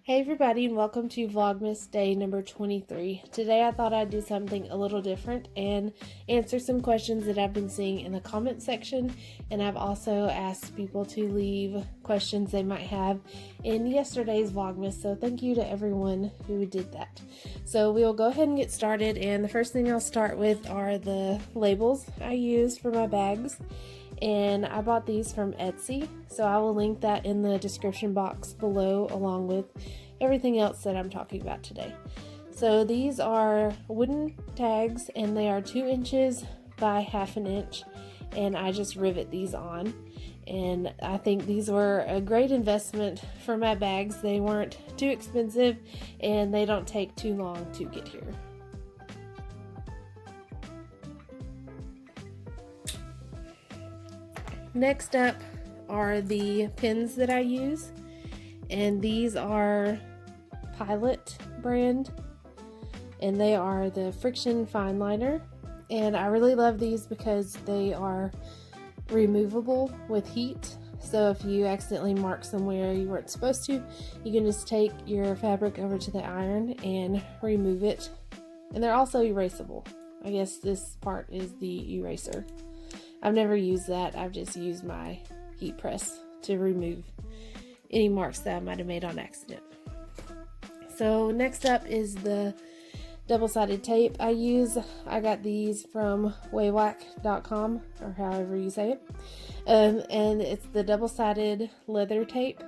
Hey everybody, and welcome to Vlogmas day number 23. Today I thought I'd do something a little different and answer some questions that I've been seeing in the comment section, and I've also asked people to leave questions they might have in yesterday's Vlogmas, so thank you to everyone who did that. So we'll go ahead and get started, and the first thing I'll start with are the labels I use for my bags. And I bought these from Etsy, so I will link that in the description box below along with everything else that I'm talking about today. So these are wooden tags and they are 2 inches by 1/2 inch, and I just rivet these on, and I think these were a great investment for my bags. They weren't too expensive and they don't take too long to get here. Next up are the pins that I use, and these are Pilot brand, and they are the friction fine liner, and I really love these because they are removable with heat. So if you accidentally mark somewhere you weren't supposed to, you can just take your fabric over to the iron and remove it. And they're also erasable. I guess this part is the eraser. I've never used that. I've just used my heat press to remove any marks that I might have made on accident. So next up is the double-sided tape I use. I got these from waywack.com, or however you say it. And it's the double-sided leather tape.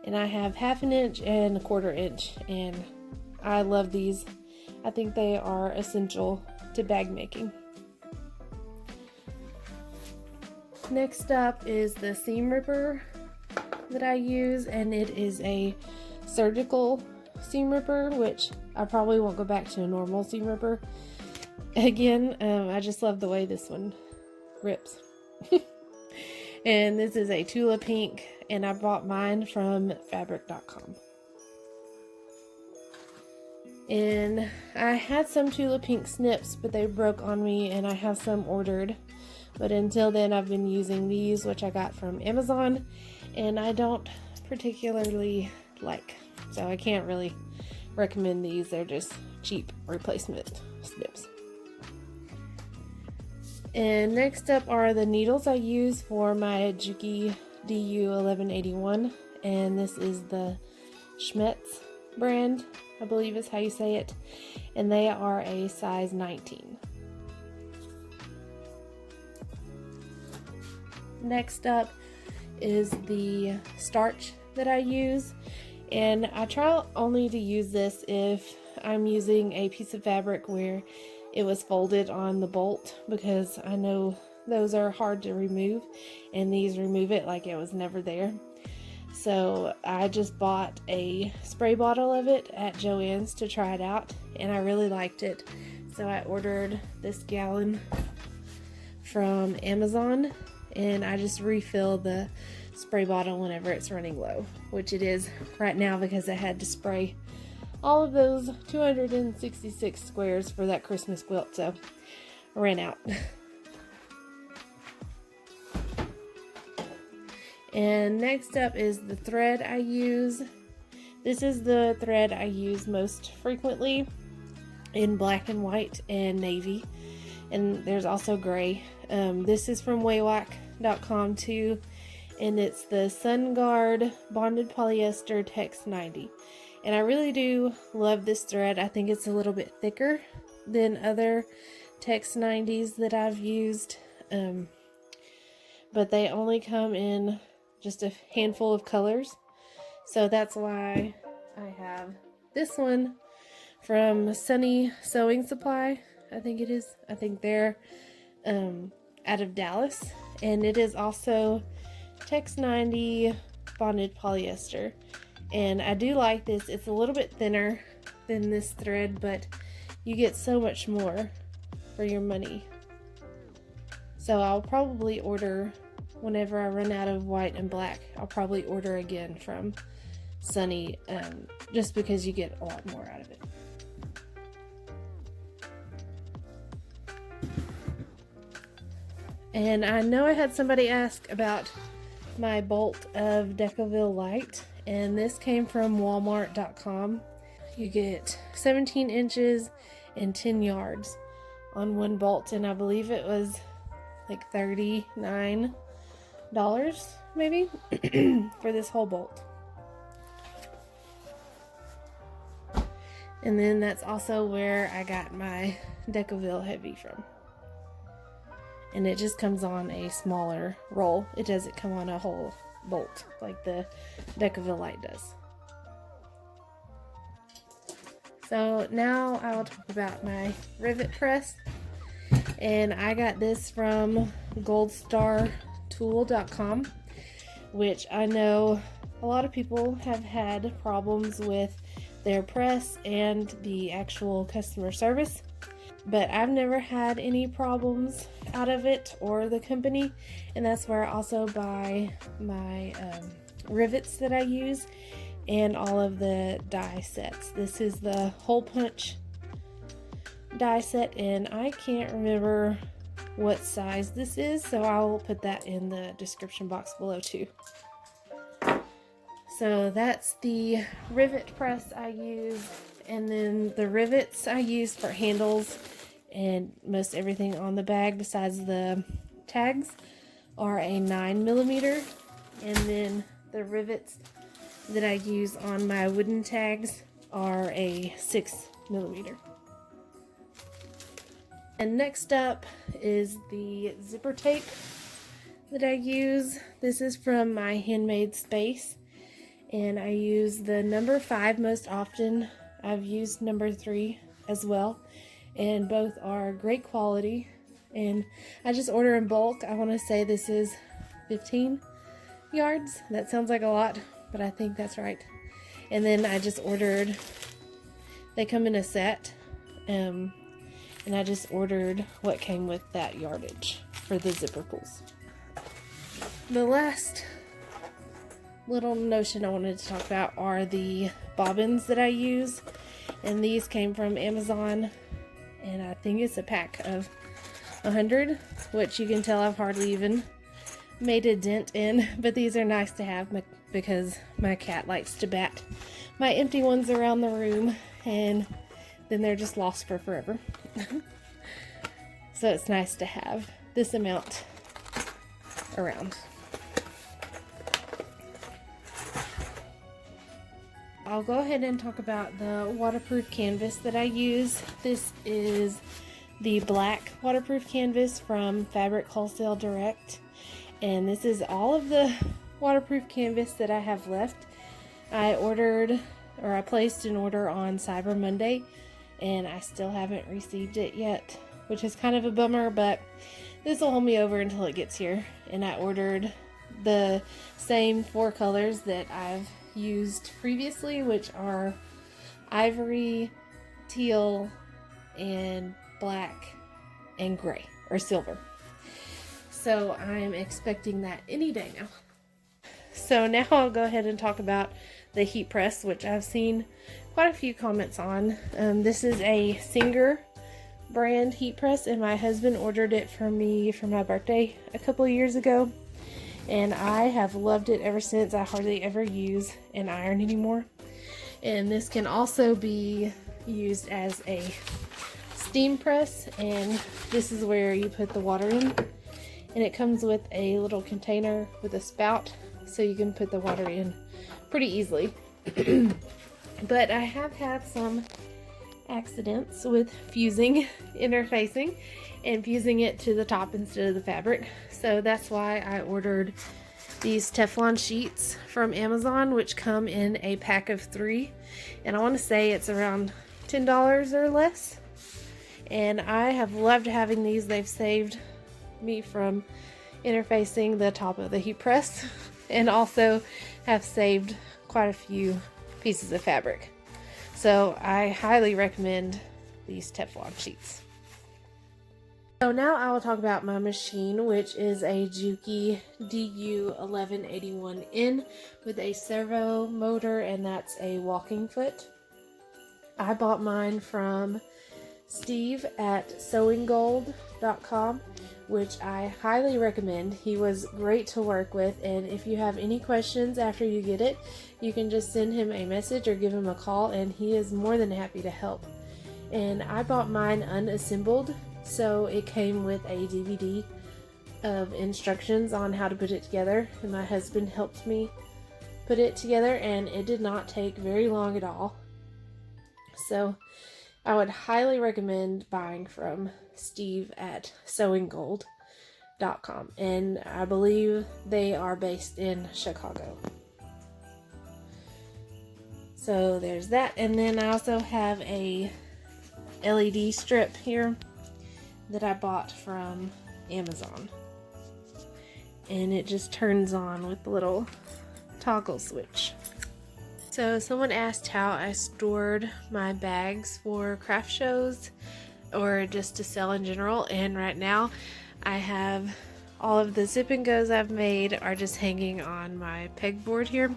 And I have 1/2 inch and 1/4 inch. And I love these. I think they are essential to bag making. Next up is the seam ripper that I use, and it is a surgical seam ripper, which I probably won't go back to a normal seam ripper again. I just love the way this one rips. And this is a Tula Pink, and I bought mine from fabric.com. And I had some Tula Pink snips, but they broke on me, and I have some ordered. But until then, I've been using these, which I got from Amazon, and I don't particularly like. So I can't really recommend these. They're just cheap replacement snips. And next up are the needles I use for my Juki DU 1181. And this is the Schmetz brand, I believe is how you say it. And they are a size 19. Next up is the starch that I use, and I try only to use this if I'm using a piece of fabric where it was folded on the bolt, because I know those are hard to remove, and these remove it like it was never there. So I just bought a spray bottle of it at Joann's to try it out, and I really liked it. So I ordered this gallon from Amazon, and I just refill the spray bottle whenever it's running low, which it is right now because I had to spray all of those 266 squares for that Christmas quilt, so I ran out. And next up is the thread I use. This is the thread I use most frequently in black and white and navy, and there's also gray. This is from waywack.com too, and it's the SunGuard bonded polyester Tex 90, and I really do love this thread. I think it's a little bit thicker than other Tex 90s that I've used, but they only come in just a handful of colors, so that's why I have this one from Sunny Sewing Supply, I think it is. I think they're out of Dallas, and it is also Tex 90 bonded polyester, and I do like this. It's a little bit thinner than this thread, but you get so much more for your money. So I'll probably order, whenever I run out of white and black, I'll probably order again from Sunny, just because you get a lot more out of it. And I know I had somebody ask about my bolt of Decaville Light, and this came from Walmart.com. You get 17 inches and 10 yards on one bolt, and I believe it was like $39 maybe for this whole bolt. And then that's also where I got my Decoville Heavy from. And it just comes on a smaller roll. It doesn't come on a whole bolt like the Decoville Light does. So now I will talk about my rivet press. And I got this from goldstartool.com, which I know a lot of people have had problems with their press and the actual customer service, but I've never had any problems out of it or the company. And that's where I also buy my rivets that I use and all of the die sets. This is the hole punch die set, and I can't remember what size this is, so I will put that in the description box below too. So that's the rivet press I use, and then the rivets I use for handles and most everything on the bag besides the tags are a 9mm, and then the rivets that I use on my wooden tags are a 6mm. And next up is the zipper tape that I use. This is from my Handmade Space, and I use the number 5 most often. I've used number 3 as well, and both are great quality. And I just order in bulk. I want to say this is 15 yards. That sounds like a lot, but I think that's right. And then I just ordered, they come in a set, and I just ordered what came with that yardage for the zipper pulls. The last little notion I wanted to talk about are the bobbins that I use, and these came from Amazon, and I think it's a pack of 100, which you can tell I've hardly even made a dent in, but these are nice to have because my cat likes to bat my empty ones around the room, and then they're just lost for forever. So it's nice to have this amount around. I'll go ahead and talk about the waterproof canvas that I use. This is the black waterproof canvas from Fabric Wholesale Direct, and this is all of the waterproof canvas that I have left. I placed an order on Cyber Monday, and I still haven't received it yet, which is kind of a bummer, but this will hold me over until it gets here. And I ordered the same 4 colors that I've used previously, which are ivory, teal, and black, and gray, or silver. So I'm expecting that any day now. So now I'll go ahead and talk about the heat press, which I've seen quite a few comments on. This is a Singer brand heat press, and my husband ordered it for me for my birthday a couple of years ago, and I have loved it ever since. I hardly ever use an iron anymore. And this can also be used as a steam press, and this is where you put the water in, and it comes with a little container with a spout, so you can put the water in pretty easily. But I have had some accidents with interfacing and fusing it to the top instead of the fabric. So that's why I ordered these Teflon sheets from Amazon, which come in a pack of 3. And I want to say it's around $10 or less. And I have loved having these. They've saved me from interfacing the top of the heat press, and also have saved quite a few pieces of fabric. So I highly recommend these Teflon sheets. So now I will talk about my machine, which is a Juki DU1181N with a servo motor, and that's a walking foot. I bought mine from Steve at sewinggold.com, which I highly recommend. He was great to work with, and if you have any questions after you get it, you can just send him a message or give him a call, and he is more than happy to help. And I bought mine unassembled, so it came with a DVD of instructions on how to put it together, and my husband helped me put it together, and it did not take very long at all. So I would highly recommend buying from Steve at sewinggold.com, and I believe they are based in Chicago. So there's that, and then I also have a LED strip here that I bought from Amazon, and it just turns on with the little toggle switch. So someone asked how I stored my bags for craft shows or just to sell in general, and right now I have all of the zip and goes I've made are just hanging on my pegboard here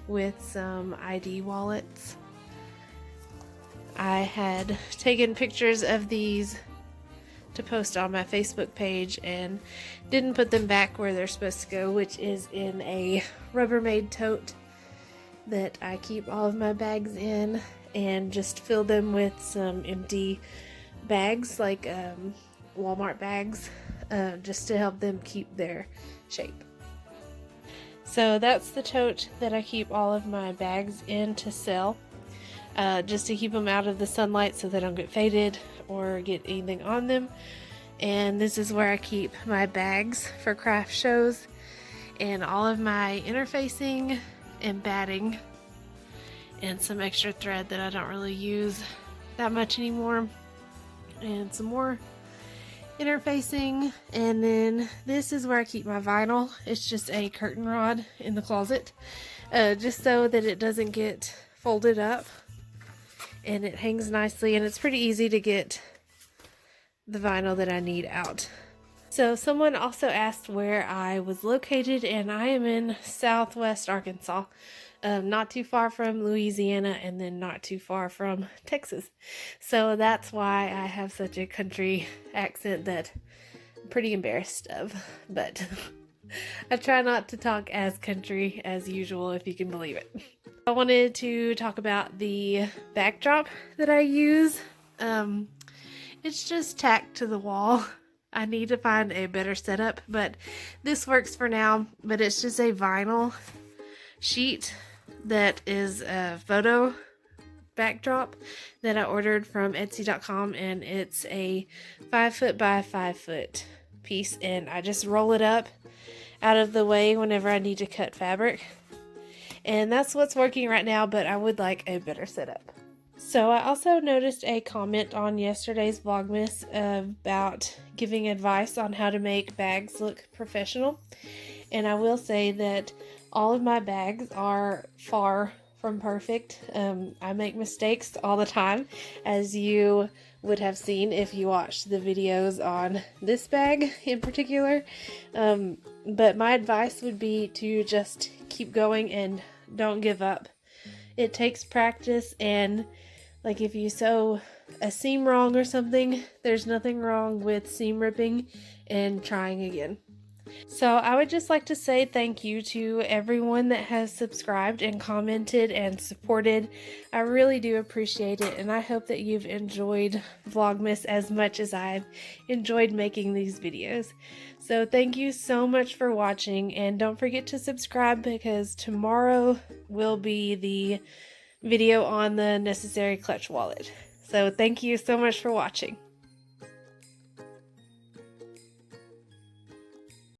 with some ID wallets. I had taken pictures of these to post on my Facebook page and didn't put them back where they're supposed to go, which is in a Rubbermaid tote that I keep all of my bags in, and just fill them with some empty bags, like Walmart bags, just to help them keep their shape. So that's the tote that I keep all of my bags in to sell, just to keep them out of the sunlight so they don't get faded or get anything on them. And this is where I keep my bags for craft shows, and all of my interfacing and batting and some extra thread that I don't really use that much anymore, and some more interfacing. And then this is where I keep my vinyl. It's just a curtain rod in the closet, just so that it doesn't get folded up, and it hangs nicely, and it's pretty easy to get the vinyl that I need out. So someone also asked where I was located, and I am in Southwest Arkansas, not too far from Louisiana, and then not too far from Texas. So that's why I have such a country accent that I'm pretty embarrassed of, but I try not to talk as country as usual, if you can believe it. I wanted to talk about the backdrop that I use. It's just tacked to the wall. I need to find a better setup, but this works for now. But it's just a vinyl sheet that is a photo backdrop that I ordered from Etsy.com, and it's a 5 foot by 5 foot piece, and I just roll it up out of the way whenever I need to cut fabric, and that's what's working right now, but I would like a better setup. So I also noticed a comment on yesterday's Vlogmas about giving advice on how to make bags look professional. And I will say that all of my bags are far from perfect. I make mistakes all the time, as you would have seen if you watched the videos on this bag in particular. But my advice would be to just keep going and don't give up. It takes practice, and like if you sew a seam wrong or something, there's nothing wrong with seam ripping and trying again. So I would just like to say thank you to everyone that has subscribed and commented and supported. I really do appreciate it, and I hope that you've enjoyed Vlogmas as much as I've enjoyed making these videos. So thank you so much for watching, and don't forget to subscribe, because tomorrow will be the video on the necessary clutch wallet. So thank you so much for watching.